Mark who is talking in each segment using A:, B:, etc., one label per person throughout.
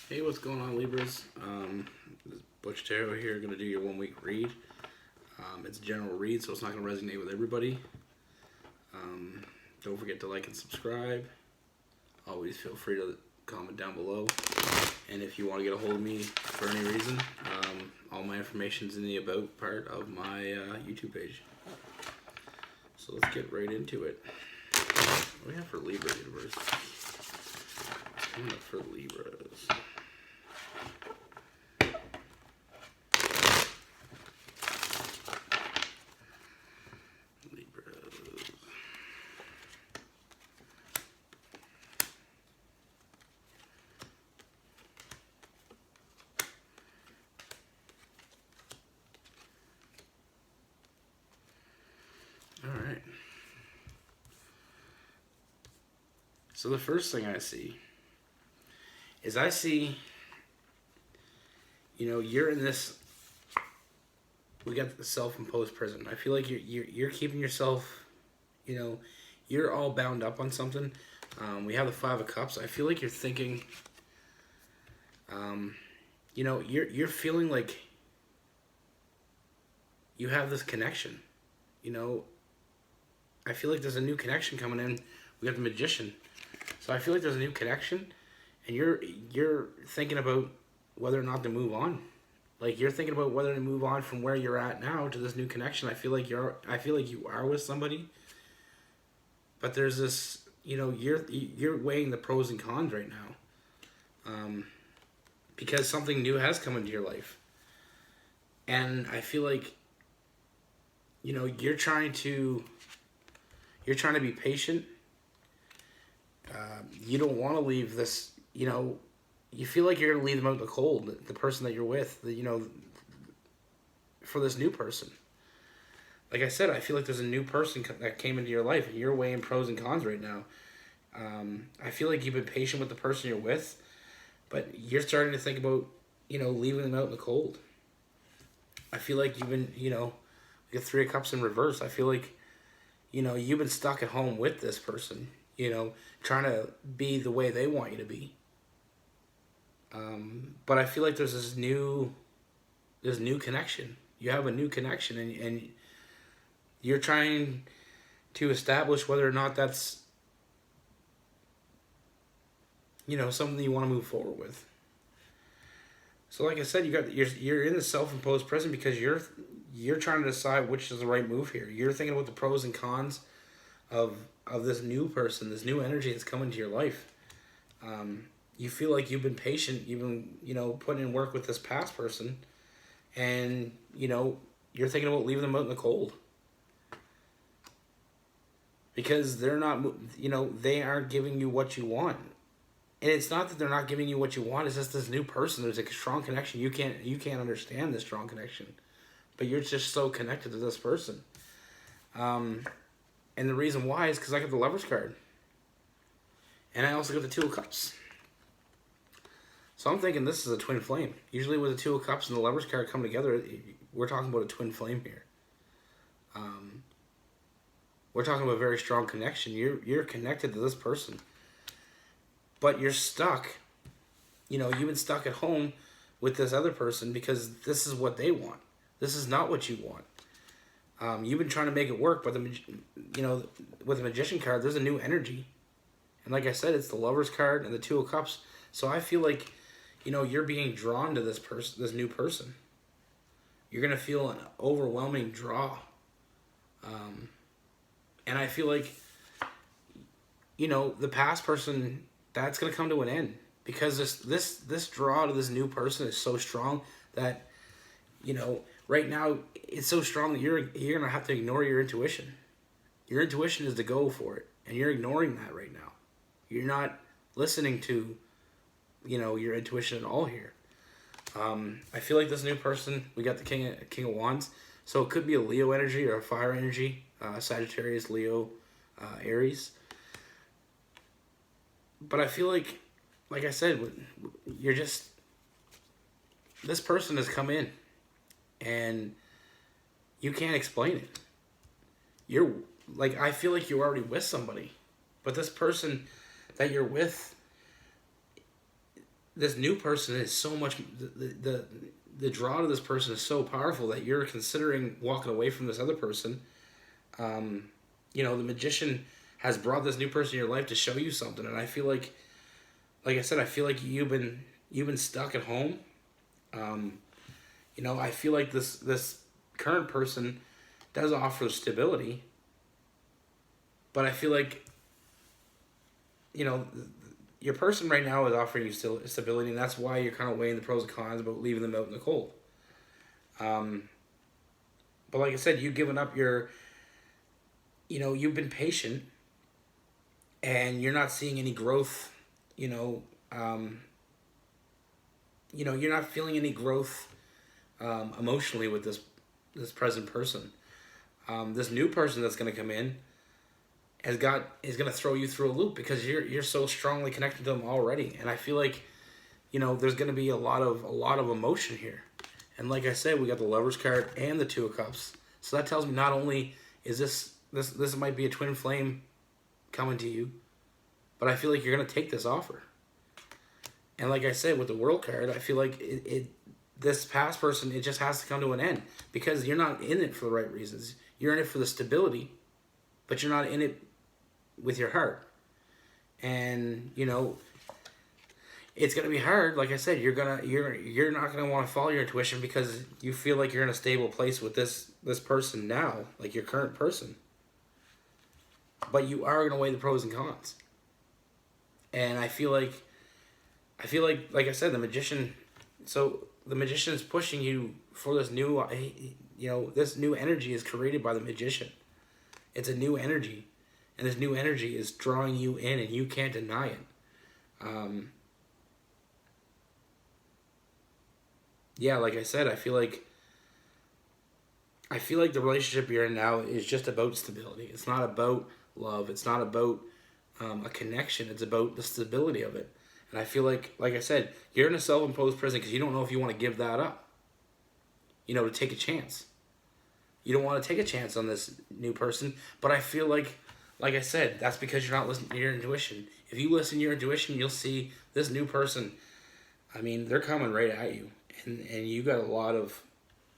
A: Hey, what's going on, Libras? This is Butchtarot here, going to do your 1 week read. It's a general read, so it's not going to resonate with everybody. Don't forget to like and subscribe. Always feel free to comment down below. And if you want to get a hold of me for any reason, all my information is in the About part of my YouTube page. So let's get right into it. What do we have for Libra universe? What's coming up for Libras? Alright. So the first thing I see is you're in this, we got the self-imposed prison. I feel like you're keeping yourself, you're all bound up on something. We have the Five of Cups. I feel like you're thinking, you're feeling like you have this connection. I feel like there's a new connection coming in. We got the Magician. So I feel like there's a new connection, and you're thinking about whether or not to move on. Like, you're thinking about whether to move on from where you're at now to this new connection. I feel like you are with somebody, but there's this, you're weighing the pros and cons right now, because something new has come into your life, and I feel like, you're trying to be patient. You don't want to leave this, you feel like you're going to leave them out in the cold, the person that you're with, for this new person. Like I said, I feel like there's a new person that came into your life, and you're weighing pros and cons right now. I feel like you've been patient with the person you're with, but you're starting to think about, leaving them out in the cold. I feel like you've been, we got Three of Cups in reverse. I feel like, you've been stuck at home with this person, trying to be the way they want you to be. But I feel like there's this new connection. You have a new connection, and you're trying to establish whether or not that's, something you want to move forward with. So like I said, you're in the self-imposed prison because you're trying to decide which is the right move here. You're thinking about the pros and cons of this new person, this new energy that's coming to your life. You feel like you've been patient, you've been, putting in work with this past person, and, you're thinking about leaving them out in the cold. Because they're not, they aren't giving you what you want. And it's not that they're not giving you what you want, it's just this new person. There's a strong connection. You can't understand this strong connection. But you're just so connected to this person. And the reason why is because I got the Lovers card. And I also got the Two of Cups. So I'm thinking this is a twin flame. Usually with the Two of Cups and the Lovers card come together, we're talking about a twin flame here. We're talking about a very strong connection. You're connected to this person. But you're stuck. You've been stuck at home with this other person because this is what they want. This is not what you want. You've been trying to make it work, but with the Magician card, there's a new energy. And like I said, it's the Lovers card and the Two of Cups. So I feel like, you're being drawn to this person, this new person. You're going to feel an overwhelming draw. And I feel like, the past person, that's going to come to an end. Because this draw to this new person is so strong that, right now, it's so strong that you're going to have to ignore your intuition. Your intuition is to go for it. And you're ignoring that right now. You're not listening to, your intuition at all here. I feel like this new person, we got the King of Wands. So it could be a Leo energy or a fire energy. Sagittarius, Leo, Aries. But I feel like I said, this person has come in. And you can't explain it. I feel like you're already with somebody. But this person that you're with, this new person is so much, the draw to this person is so powerful that you're considering walking away from this other person. You know, the magician has brought this new person in your life to show you something, and I feel like I said, I feel like you've been stuck at home. You know, I feel like this current person does offer stability, but I feel like, you know, your person right now is offering you still stability, and that's why you're kind of weighing the pros and cons about leaving them out in the cold. But like I said, you've given up your, you know, you've been patient, and you're not seeing any growth. You know, you're not feeling any growth emotionally with this present person. This new person that's going to come in is going to throw you through a loop because you're so strongly connected to them already, and I feel like, you know, there's going to be a lot of emotion here, and like I said, we got the Lovers card and the Two of Cups, so that tells me not only is this might be a twin flame coming to you, but I feel like you're going to take this offer. And like I said, with the World card, I feel like this past person, it just has to come to an end because you're not in it for the right reasons. You're in it for the stability, but you're not in it with your heart. And, you know, it's going to be hard. Like I said, you're not going to want to follow your intuition because you feel like you're in a stable place with this person now, like your current person. But you are going to weigh the pros and cons. And I feel like I said, the magician is pushing you for this new, you know, this new energy is created by the magician. It's a new energy, and this new energy is drawing you in, and you can't deny it. Yeah, like I said, I feel like the relationship you're in now is just about stability. It's not about love. It's not about a connection. It's about the stability of it. And I feel like I said, you're in a self-imposed prison because you don't know if you want to give that up. You know, to take a chance. You don't want to take a chance on this new person. But I feel like I said, that's because you're not listening to your intuition. If you listen to your intuition, you'll see this new person. I mean, they're coming right at you. And you got a lot of,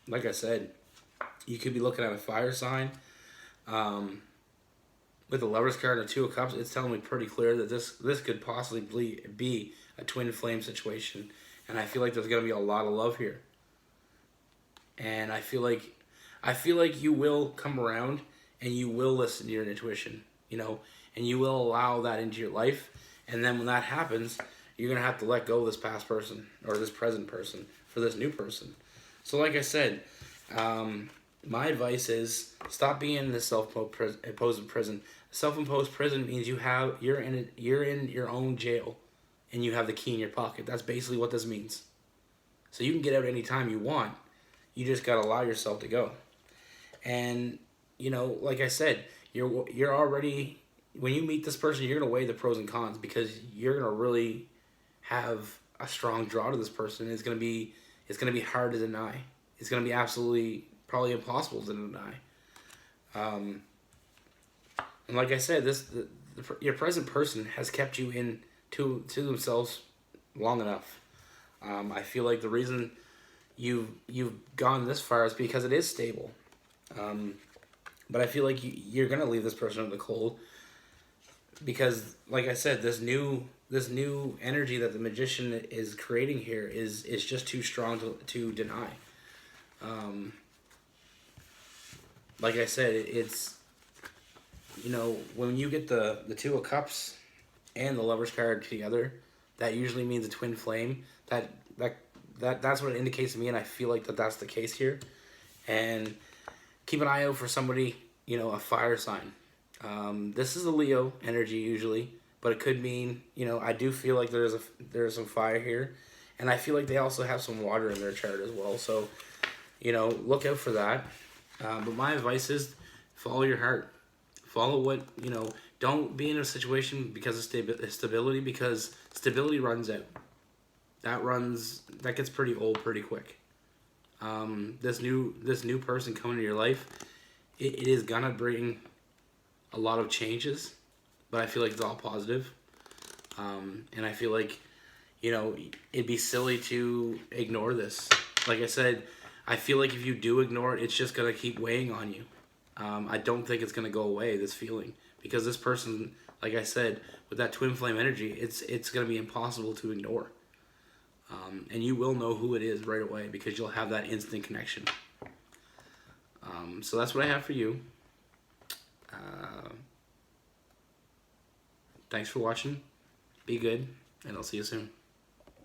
A: like I said, you could be looking at a fire sign. With the Lovers card and the Two of Cups, it's telling me pretty clear that this could possibly be a twin flame situation. And I feel like there's going to be a lot of love here. And I feel like you will come around and you will listen to your intuition, you know, and you will allow that into your life. And then when that happens, you're going to have to let go of this past person or this present person for this new person. So like I said, my advice is stop being in this self-imposed prison. Self-imposed prison means you're in your own jail, and you have the key in your pocket. That's basically what this means. So you can get out anytime you want. You just gotta allow yourself to go. And you know, like I said, you're already, when you meet this person, you're gonna weigh the pros and cons because you're gonna really have a strong draw to this person. It's gonna be hard to deny. It's gonna be absolutely probably impossible to deny. And like I said, your present person has kept you in to themselves long enough. I feel like the reason you've gone this far is because it is stable. But I feel like you're gonna leave this person in the cold because, like I said, this new energy that the magician is creating here is just too strong to deny. Like I said, it's, you know, when you get the Two of Cups and the Lovers card together, that usually means a twin flame. That's what it indicates to me, and I feel like that's the case here. And keep an eye out for somebody, you know, a fire sign. This is a Leo energy usually, but it could mean, you know, I do feel like there's some fire here, and I feel like they also have some water in their chart as well. So, you know, look out for that. But my advice is follow your heart. Follow what, you know, don't be in a situation because of stability, because stability runs out. That gets pretty old pretty quick. This new person coming into your life, it is gonna bring a lot of changes, but I feel like it's all positive. And I feel like, you know, it'd be silly to ignore this. Like I said, I feel like if you do ignore it, it's just going to keep weighing on you. I don't think it's going to go away, this feeling. Because this person, like I said, with that twin flame energy, it's going to be impossible to ignore. And you will know who it is right away because you'll have that instant connection. So that's what I have for you. Thanks for watching. Be good, and I'll see you soon.